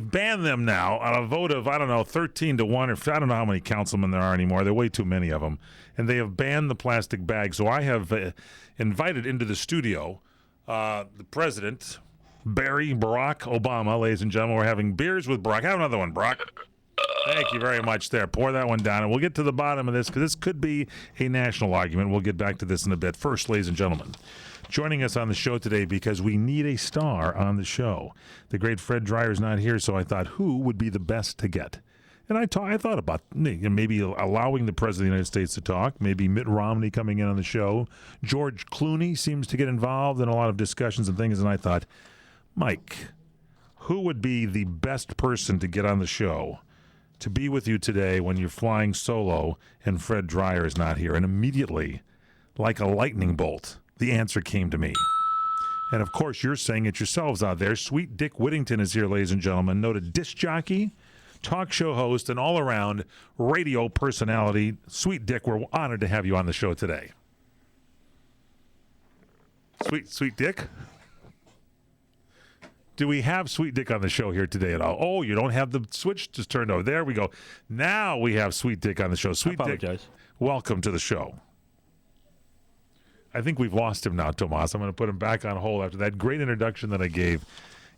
have banned them now on a vote of, 13-1, or I don't know how many councilmen there are anymore. There are way too many of them. And they have banned the plastic bag. So I have invited into the studio the president, Barack Obama, ladies and gentlemen. We're having beers with Barack. Have another one, Barack. Thank you very much there. Pour that one down, and we'll get to the bottom of this, because this could be a national argument. We'll get back to this in a bit. First, ladies and gentlemen, joining us on the show today, because we need a star on the show. The great Fred Dryer is not here, so I thought, who would be the best to get? And I thought about maybe allowing the President of the United States to talk, maybe Mitt Romney coming in on the show. George Clooney seems to get involved in a lot of discussions and things, and I thought, Mike, who would be the best person to get on the show to be with you today when you're flying solo and Fred Dryer is not here? And immediately, like a lightning bolt, the answer came to me. And of course, you're saying it yourselves out there. Sweet Dick Whittington is here, ladies and gentlemen. Noted disc jockey, talk show host, and all-around radio personality. Sweet Dick, we're honored to have you on the show today. Sweet Dick? Do we have Sweet Dick on the show here today at all? Oh, you don't have the switch just turned over. There we go. Now we have Sweet Dick on the show. Sweet Dick, welcome to the show. I think we've lost him now, Tomas. I'm going to put him back on hold after that great introduction that I gave.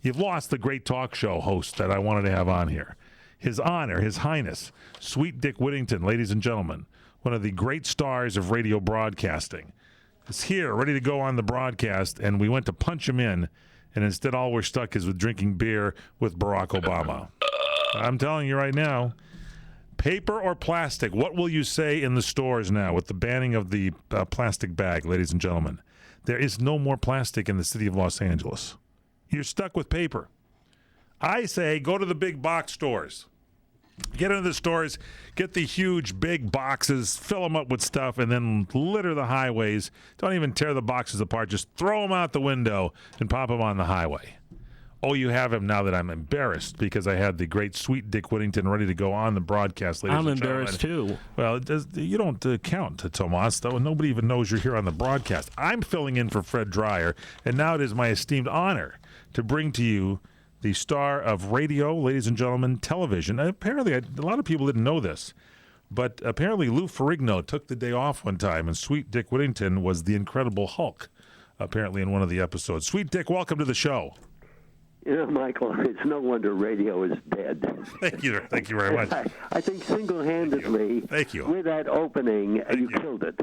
You've lost the great talk show host that I wanted to have on here. His Honor, His Highness, Sweet Dick Whittington, ladies and gentlemen, one of the great stars of radio broadcasting, is here, ready to go on the broadcast, and we went to punch him in, and instead all we're stuck is with drinking beer with Barack Obama. I'm telling you right now, paper or plastic, what will you say in the stores now with the banning of the plastic bag, ladies and gentlemen? There is no more plastic in the city of Los Angeles. You're stuck with paper. I say go to the big box stores. Get into the stores, get the huge, big boxes, fill them up with stuff, and then litter the highways. Don't even tear the boxes apart. Just throw them out the window and pop them on the highway. Oh, you have him now that I'm embarrassed because I had the great Sweet Dick Whittington ready to go on the broadcast, ladies and gentlemen. I'm embarrassed, too. Well, you don't count, Tomas, though. Nobody even knows you're here on the broadcast. I'm filling in for Fred Dryer, and now it is my esteemed honor to bring to you the star of radio, ladies and gentlemen, television. Apparently, a lot of people didn't know this, but apparently Lou Ferrigno took the day off one time, and Sweet Dick Whittington was the Incredible Hulk, apparently, in one of the episodes. Sweet Dick, welcome to the show. You know, Michael, it's no wonder radio is dead. Thank you very much. I think single-handedly, Thank you. with that opening, you killed it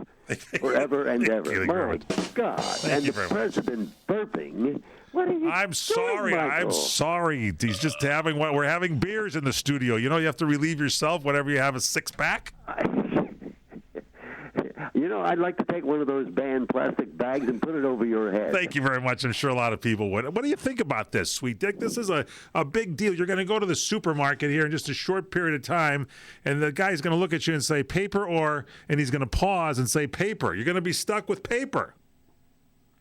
forever and ever. My God. And the president burping. What are you I'm sorry. doing, Michael? I'm sorry. He's just we're having beers in the studio. You know, you have to relieve yourself whenever you have a six-pack. You know, I'd like to take one of those banned plastic bags and put it over your head. Thank you very much. I'm sure a lot of people would. What do you think about this, Sweet Dick? This is a big deal. You're going to go to the supermarket here in just a short period of time, and the guy's going to look at you and say paper and he's going to pause and say paper. You're going to be stuck with paper.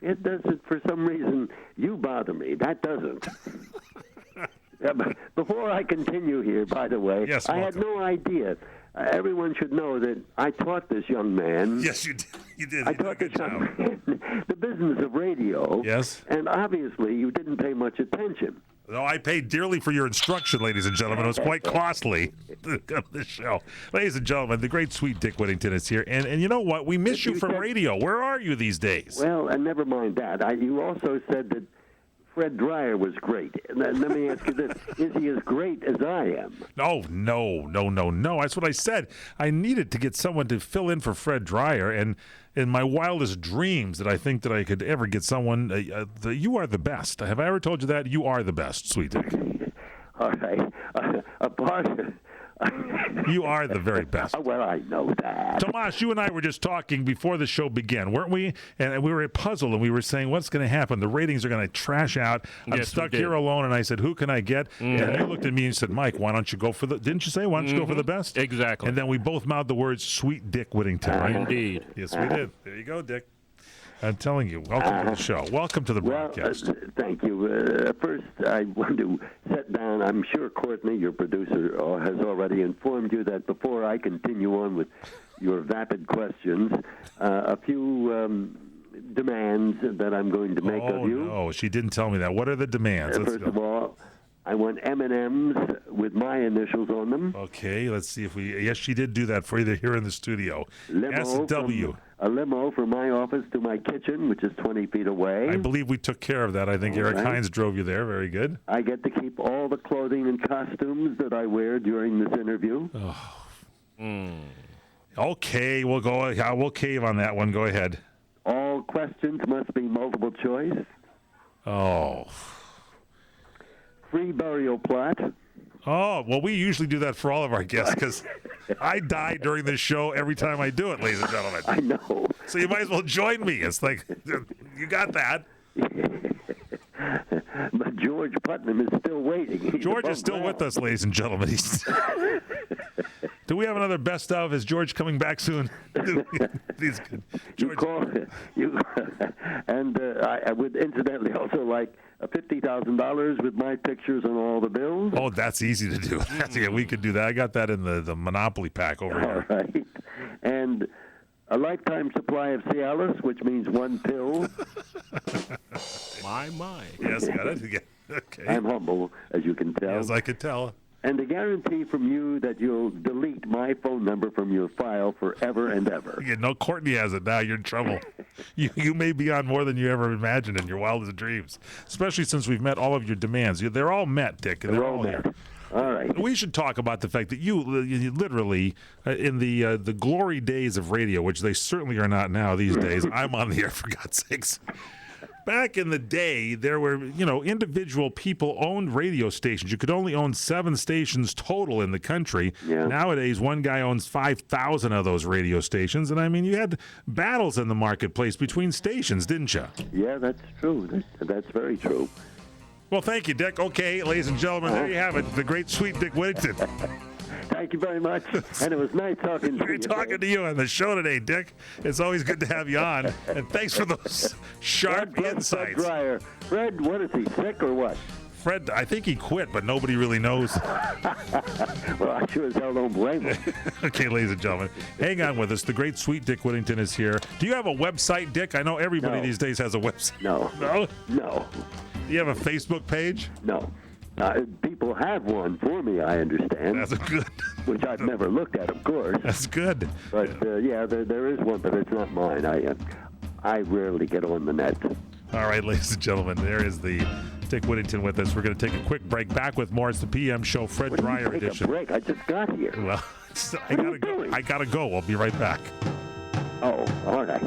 It doesn't, for some reason, you bother me. That doesn't. Before I continue here, by the way, yes, I had no idea. Everyone should know that I taught this young man. Yes, you did. You did. I taught this young man the business of radio. Yes. And obviously, you didn't pay much attention. No, I paid dearly for your instruction, ladies and gentlemen. It was quite costly to come to the show. Ladies and gentlemen, the great Sweet Dick Whittington is here. And you know what? We miss you from radio. Where are you these days? Well, and never mind that. You also said that Fred Dryer was great. Let me ask you this. Is he as great as I am? No. That's what I said. I needed to get someone to fill in for Fred Dryer, and in my wildest dreams that I think that I could ever get someone, you are the best. Have I ever told you that? You are the best, Sweet Dick. All right. You are the very best. Well, I know that. Tomas, you and I were just talking before the show began, weren't we? And we were puzzled, and we were saying, what's going to happen? The ratings are going to trash out. I'm stuck here alone, and I said, who can I get? And you looked at me and said, Mike, why don't you go for didn't you say, why don't you go for the best? Exactly. And then we both mouthed the words, Sweet Dick Whittington, right? Indeed. Yes, we did. There you go, Dick. I'm telling you, welcome to the show. Welcome to the broadcast. Thank you. First, I want to set down, I'm sure Courtney, your producer, has already informed you that before I continue on with your vapid questions, a few demands that I'm going to make of you. Oh, no, she didn't tell me that. What are the demands? First of all, I want M&Ms with my initials on them. Okay, let's see if we. Yes, she did do that for you here in the studio. SW. A limo from my office to my kitchen, which is 20 feet away. I believe we took care of that. I think All Eric right. Hines drove you there. Very good. I get to keep all the clothing and costumes that I wear during this interview. Okay, we'll go. We'll cave on that one. Go ahead. All questions must be multiple choice. Oh. Free burial plot. Oh, well, we usually do that for all of our guests because I die during this show every time I do it, ladies and gentlemen. I know. So you might as well join me. It's like, you got that. But George Putnam is still waiting. He's George above is still ground. with us, ladies and gentlemen. Do we have another best of? Is George coming back soon? He's good. You call, and I would incidentally also like $50,000 with my pictures on all the bills. Oh, that's easy to do. Yeah, we could do that. I got that in the Monopoly pack over All here. right. And a lifetime supply of Cialis, which means one pill. My. Yes, got it. Yeah. Okay. I'm humble, as you can tell. As I could tell. And a guarantee from you that you'll delete my phone number from your file forever and ever. Yeah, no, Courtney has it now. You're in trouble. You may be on more than you ever imagined in your wildest dreams, especially since we've met all of your demands. They're all met, Dick. They're all met. All right. We should talk about the fact that you literally, in the glory days of radio, which they certainly are not now these days. I'm on the air, for God's sakes. Back in the day, there were, individual people owned radio stations. You could only own 7 stations total in the country. Yeah. Nowadays, one guy owns 5,000 of those radio stations. And I mean, you had battles in the marketplace between stations, didn't you? Yeah, that's true. That's very true. Well, thank you, Dick. Okay, ladies and gentlemen, there you have it. The great, sweet Dick Whittington. Thank you very much. And it was nice talking to you. Great talking to you on the show today, Dick. It's always good to have you on. And thanks for those sharp Fred insights. Dreyer. Fred, what is he, sick or what? Fred, I think he quit, but nobody really knows. Well, I sure as hell don't blame him. Okay, ladies and gentlemen, hang on with us. The great, sweet Dick Whittington is here. Do you have a website, Dick? I know everybody No. these days has a website. No. No? No. Do you have a Facebook page? No. People have one for me, I understand, That's good. which I've never looked at, of course. That's good. But, yeah, there is one, but it's not mine. I rarely get on the net. All right, ladies and gentlemen, there is the Dick Whittington with us. We're going to take a quick break. Back with more. It's the PM show, Fred What do you Dreyer take edition. a break? I just got here. Well, I What are gotta you go. doing? I gotta go. I'll be right back. Oh, all right.